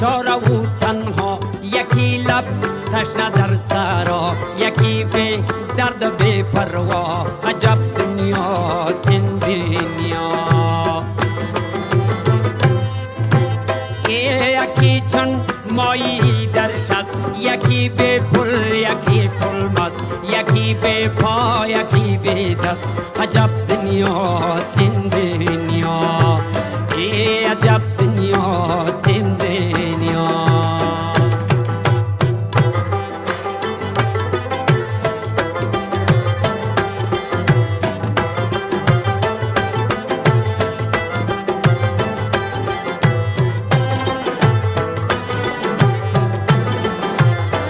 بیچاره و تنها، یکی لب تشنه در سرا، یکی به درد و بی پروا. عجب دنیاست این دنیا. یکی چون مایی در شست، یکی به پل یکی پل مست، یکی به پا یکی به دست. عجب دنیاست این دنیا. عجب دنیاست